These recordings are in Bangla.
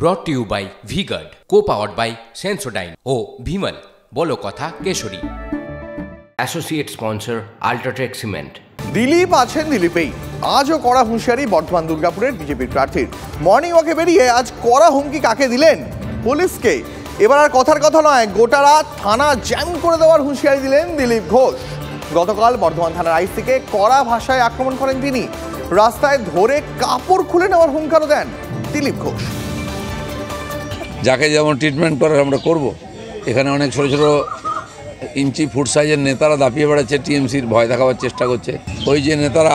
ব্রট to you by V-Guard, co-powered by Sensodyne ও ভিমল বলো কথা কেশরী। Associate sponsor UltraTech cement. Dilip আছেন দিলীপেই। আজও কড়া হুঁশিয়ারি বর্ধমান দুর্গাপুরের বিজেপির প্রার্থীর। মর্নিং ওয়াকে বেরিয়ে আজ কড়া হুমকি কাকে দিলেন? পুলিশকে। এবার আর কথার কথা নয়, গোটা রাত থানা জ্যাম করে দেওয়ার হুঁশিয়ারি দিলেন দিলীপ ঘোষ। গতকাল বর্ধমান থানার আইসিকে কড়া ভাষায় আক্রমণ করেন তিনি। রাস্তায় ধরে কাপড় খুলে নেওয়ার হুঙ্কারও দেন দিলীপ ঘোষ। যাকে যেমন ট্রিটমেন্ট করার আমরা করব। এখানে অনেক ছোট ছোট ইঞ্চি ফুট সাইজের নেতারা দাপিয়ে বেড়াচ্ছে, টিএমসির ভয় দেখাবার চেষ্টা করছে। ওই যে নেতারা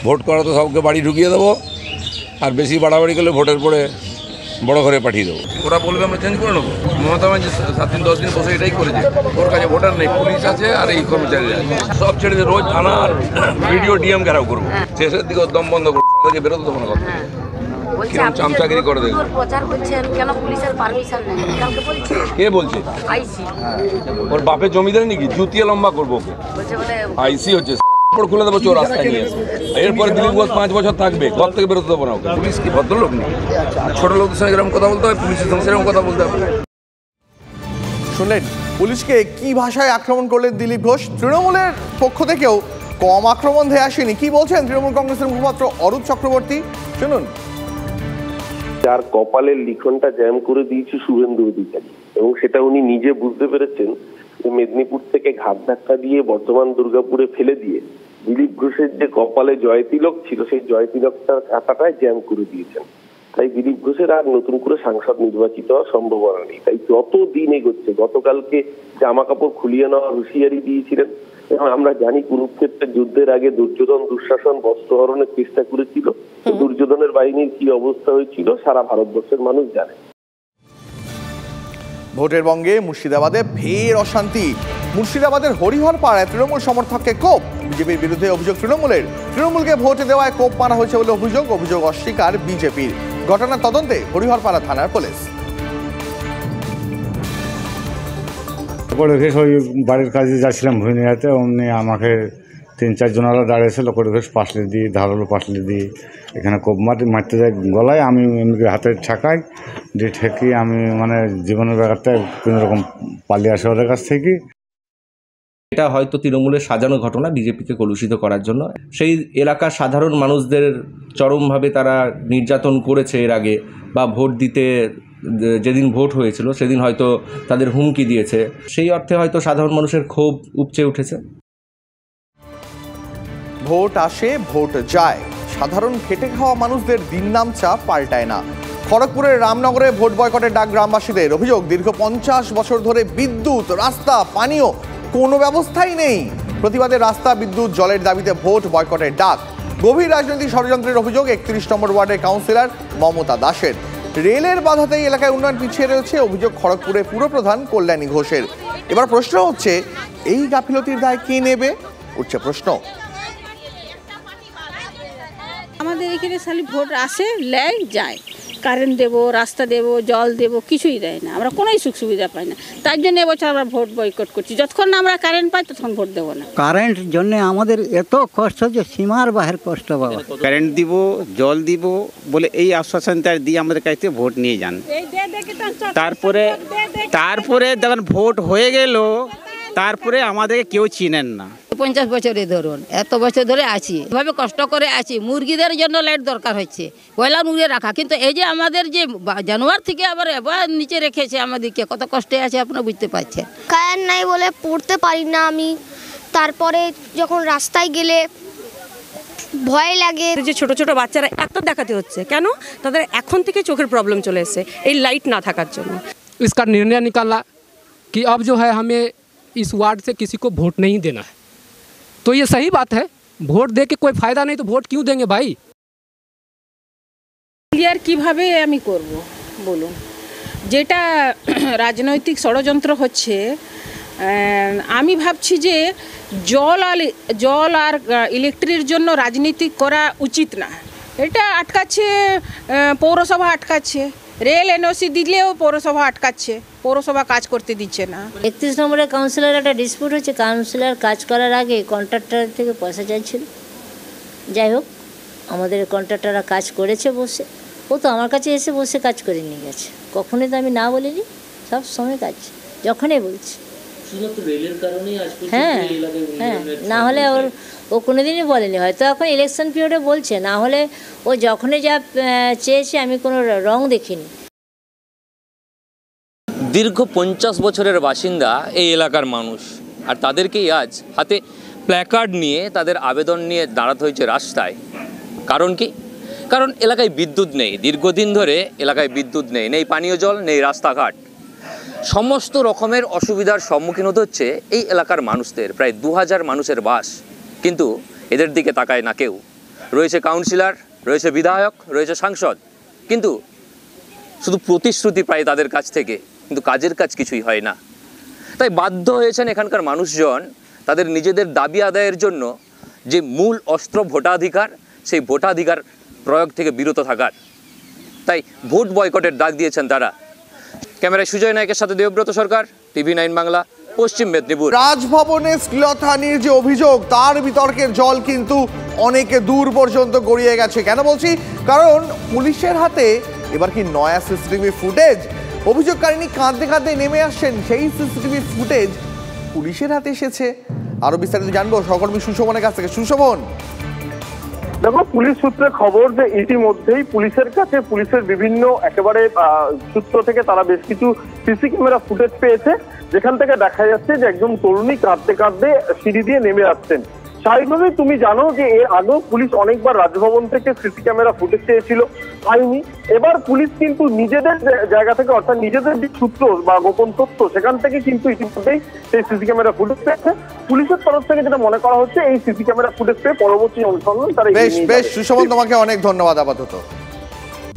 ভোট করা তো সবকে বাড়ি ঢুকিয়ে দেবো, আর বেশি বাড়াবাড়ি করলে ভোটের পরে বড় ঘরে পাঠিয়ে দেবো। ওরা বলবে আমরা চেঞ্জ করে নেবো। মমতা ব্যানার্জি 7 দিন 10 দিন বসে এটাই করেছে। ওর কাছে ভোটার নেই, পুলিশ আছে আর এই কর্মচারীরা সব ছেড়ে দিয়ে রোজ থানা আর ভিডিও ডিএম ঘেরাও করবো। শেষের দিকে দম বন্ধ করবো, তাদেরকে বেরোতে দেবো না। কথা কিরকম চামচাগিরি করে দেখবো। কে বলছে? ওর বাপের জমিদার নাকি? জুতিয়ে লম্বা করবো ওকে। আইসি হচ্ছে খুলে দেবো, চোর রাস্তায় নিয়ে এসে। এরপরে দিলীপ ঘোষ 5 বছর থাকবে, ঘর থেকে বেরোতে দেবো না ওকে। পুলিশ কি ভদ্রলোক নেই? ছোট লোকদের সঙ্গে এরকম কথা বলতে হয়, পুলিশের সঙ্গে সেরকম কথা বলতে হবে। শুনলেন পুলিশকে কি ভাষায় আক্রমণ করলেন দিলীপ ঘোষ। তৃণমূলের পক্ষ থেকেও কম আক্রমণ ধেয়ে আসেনি। কি বলছেন তৃণমূল কংগ্রেসের মুখপাত্র অরূপ চক্রবর্তী, শুনুন। যার কপালের লিখনটা জ্যাম করে দিয়েছে শুভেন্দু অধিকারী, এবং সেটা উনি নিজে বুঝতে পেরেছেন যে মেদিনীপুর থেকে ঘাট ধাক্কা দিয়ে বর্ধমান দুর্গাপুরে ফেলে দিয়ে দিলীপ ঘোষের যে কপালে জয় তিলক ছিল, সেই জয় তিলকটার খাতাটায় জ্যাম করে দিয়েছেন। তাই দিলীপ ঘোষের আর নতুন করে সাংসদ নির্বাচিত হওয়ার সম্ভাবনা নেই। তাই যত দিন এগোচ্ছে, গতকালকে জামা কাপড় খুলিয়ে নেওয়ার হুঁশিয়ারি দিয়েছিলেন, এবং আমরা জানি কুরুক্ষেত্রের যুদ্ধের আগে দুর্যোধন দুঃশাসন বস্ত্রহরণের চেষ্টা করেছিল। দুর্যোধনের বাহিনীর কি অবস্থা হয়েছিল সারা ভারতবর্ষের মানুষ জানে। ভোটের বঙ্গে মুর্শিদাবাদে ফের অশান্তি। মুর্শিদাবাদের হরিহর পাড়ায় তৃণমূল সমর্থককে কোপ। বিজেপির বিরুদ্ধে অভিযোগ তৃণমূলের। তৃণমূলকে ভোট দেওয়ায় কোপ মারা হয়েছে বলে অভিযোগ অস্বীকার বিজেপির। ঘটনার তদন্তে হরিহরপাড়া থানার পুলিশ। লোকরেঘেশ ওই বাড়ির কাজে যাচ্ছিলাম ভুইনিয়াতে, অমনি আমাকে 3-4 জনেরা দাঁড়িয়েছে। লোকরেঘেশ পাশলে দিয়ে, ধারালো পাশলে দিয়ে এখানে কোপ মারতে যায় গলায়। আমি এমনি হাতে ঠেকাই দিয়ে ঠেকিয়ে আমি মানে জীবনের ব্যাপারটা কোনোরকম পালিয়ে আসে ওদের কাছ থেকে। এটা হয়তো তৃণমূলের সাজানো ঘটনা বিজেপিকে কলুষিত করার জন্য। সেই এলাকার সাধারণ মানুষদের চরমভাবে তারা নির্যাতন করেছে এর আগে, বা ভোট দিতে যেদিন ভোট হয়েছিল সেদিন হয়তো তাদের হুমকি দিয়েছে। সেই অর্থে হয়তো সাধারণ মানুষের ক্ষোভ উপচে উঠেছে। ভোট আসে ভোট যায়, সাধারণ খেটে খাওয়া মানুষদের দিন নাম চাপ পাল্টায় না। খড়গপুরের রামনগরে ভোট বয়কটের ডাক গ্রামবাসীদের। অভিযোগ দীর্ঘ 50 বছর ধরে বিদ্যুৎ, রাস্তা, পানীয় কোনো ব্যবস্থাই নেই। প্রতিবাদে রাস্তা, বিদ্যুৎ, জলের দাবিতে ভোট বয়কটের ডাক। গভীর রাজনৈতিক ষড়যন্ত্রের অভিযোগ 31 নম্বর ওয়ার্ডের কাউন্সিলর মমতা দাসের। রেলের বাধাতেই এলাকায় উন্নয়ন পিছিয়ে রয়েছে, অভিযোগ খড়গপুরের পুরপ্রধান কল্যাণী ঘোষের। এবার প্রশ্ন হচ্ছে, এই গাফিলতির দায় কে নেবে? উঠছে প্রশ্ন। আমাদের এখানে খালি ভোট আসে, লেয়, যায়। কারেন্ট দেবো, রাস্তা দেবো, জল দেবো, কিছুই দেয় না। আমরা কোনোই সুখ সুবিধা পাই না। তার জন্য এবছর আমরা ভোট বয়কট করছি। যতক্ষণ না আমরা কারেন্ট পাই ততক্ষণ ভোট দেবো না। কারেন্ট জন্য আমাদের এত কষ্ট যে সীমার বাহির কষ্ট বাবা। কারেন্ট দিব, জল দিব বলে এই আশ্বাসন তার দিয়ে আমাদের কাছ থেকে ভোট নিয়ে যান। তারপরে যখন ভোট হয়ে গেল, তারপরে আমাদেরকে কেউ চিনেন না। 50 বছরে ধরুন, এত বছর ধরে আছি, এভাবে কষ্ট করে আছি। মুরগিদের জন্য লাইট দরকার হচ্ছে, কয়লা মুরগি রাখা। কিন্তু এই যে আমাদের যে জানুয়ার থেকে আবার নিচে রেখেছে আমাদেরকে, কত কষ্টে আছে আপনারা বুঝতে পারছেন। কারেন্ট নাই বলে পড়তে পারি না আমি। তারপরে যখন রাস্তায় গেলে ভয় লাগে। যে ছোট ছোট বাচ্চারা একটা দেখাতে হচ্ছে কেন? তাদের এখন থেকে চোখের প্রবলেম চলে এসেছে এই লাইট না থাকার জন্য। इसका निर्णय निकाला कि अब जो है हमें इस वार्ड से किसी को वोट नहीं देना है। तो ये सही बात है, वोट दे के कोई फायदा नहीं तो वोट क्यों देंगे भाई? ক্লিয়ার কিভাবে আমি করব বলুন। যেটা রাজনৈতিক ষড়যন্ত্র হচ্ছে, আমি ভাবছি যে জল আর ইলেকট্রিকের জন্য রাজনীতি করা উচিত না। এটা আটকাচ্ছে পৌরসভা, আটকাচ্ছে রেল এনওসি দিলেও পৌরসভা আটকাচ্ছে, পৌরসভা কাজ করতে দিচ্ছে না। 31 নম্বরের কাউন্সিলর একটা ডিসপিউট হচ্ছে। কাউন্সিলর কাজ করার আগে কন্ট্রাক্টর থেকে পয়সা চাইছিল। যাই হোক, আমাদের কন্ট্রাক্টররা কাজ করেছে বসে, ও তো আমার কাছে এসে বসে কাজ করে নিয়ে গেছে, কখনোই তো আমি না বলিনি, সব সময় কাজ যখনই বলছি। হ্যাঁ হ্যাঁ, না হলে ও কোনোদিনই বলেনি, হয়তো এখন ইলেকশন পিরিয়ডে বলছে, না হলে ও যখনই যা চেয়েছে আমি কোনো রং দেখিনি। দীর্ঘ 50 বছরের বাসিন্দা এই এলাকার মানুষ, আর তাদেরকেই আজ হাতে প্ল্যাকার্ড নিয়ে তাদের আবেদন নিয়ে দাঁড়াতে হয়েছে রাস্তায়। কারণ কি? কারণ এলাকায় বিদ্যুৎ নেই, দীর্ঘদিন ধরে এলাকায় বিদ্যুৎ নেই, নেই পানীয় জল, নেই রাস্তাঘাট, সমস্ত রকমের অসুবিধার সম্মুখীন হতে হচ্ছে এই এলাকার মানুষদের। প্রায় 2000 মানুষের বাস, কিন্তু এদের দিকে তাকায় না কেউ। রয়েছে কাউন্সিলর, রয়েছে বিধায়ক, রয়েছে সাংসদ, কিন্তু শুধু প্রতিশ্রুতি পায় তাদের কাছ থেকে, কিন্তু কাজের কাজ কিছুই হয় না। তাই বাধ্য হয়েছেন এখানকার মানুষজন তাদের নিজেদের দাবি আদায়ের জন্য যে মূল অস্ত্র ভোটাধিকার, সেই ভোটাধিকার প্রয়োগ থেকে বিরত থাকার। তাই ভোট বয়কটের ডাক দিয়েছেন তারা। ক্যামেরায় সুজয় নায়কের সাথে দেবব্রত সরকার, TV9 বাংলা, পশ্চিম মেদিনীপুর। রাজভবনে শ্লীলতাহানির যে অভিযোগ, তার বিতর্কের জল কিন্তু অনেকে দূর পর্যন্ত গড়িয়ে গেছে। কেন বলছি? কারণ পুলিশের হাতে এবার কি নয়া সিসিটিভি ফুটেজ। অভিযোগকারিনী কাঁদতে কাঁদতে নেমে আসছেন, সেই সিসিটিভি ফুটেজ পুলিশের হাতে এসেছে। আরো বিস্তারিত জানবো সহকর্মী সুশোভনের কাছ থেকে। সুশোভন, দেখো, পুলিশ সূত্রে খবর যে ইতিমধ্যেই পুলিশের কাছে পুলিশের বিভিন্ন একেবারে সূত্র থেকে তারা বেশ কিছু সিসি ক্যামেরা ফুটেজ পেয়েছে, যেখান থেকে দেখা যাচ্ছে যে একজন তরুণী কাঁদতে কাঁদতে সিঁড়ি দিয়ে নেমে আসছেন। স্বাভাবিকভাবেই তুমি জানো যে এর আগেও পুলিশ অনেকবার রাজভবন থেকে সিসি ক্যামেরা ফুটেজ চেয়েছিল, পায়নি। এবার পুলিশ কিন্তু নিজেদের জায়গা থেকে, অর্থাৎ নিজেদের যে সূত্র বা গোপন তথ্য, সেখান থেকে কিন্তু ইতিমধ্যেই সেই সিসি ক্যামেরা ফুটেজ পেয়েছে। পুলিশের তরফ থেকে যেটা মনে করা হচ্ছে, এই সিসি ক্যামেরা ফুটেজ পেয়ে পরবর্তী অনুসন্ধান তারা। বেশ সুশোভন, তোমাকে অনেক ধন্যবাদ আপাতত।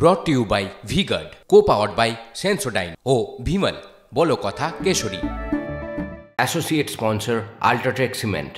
Brought to you by V-Guard, co-powered by Sensodyne ও ভিমল, বলো কথা কেশরী। Associate sponsor UltraTech cement.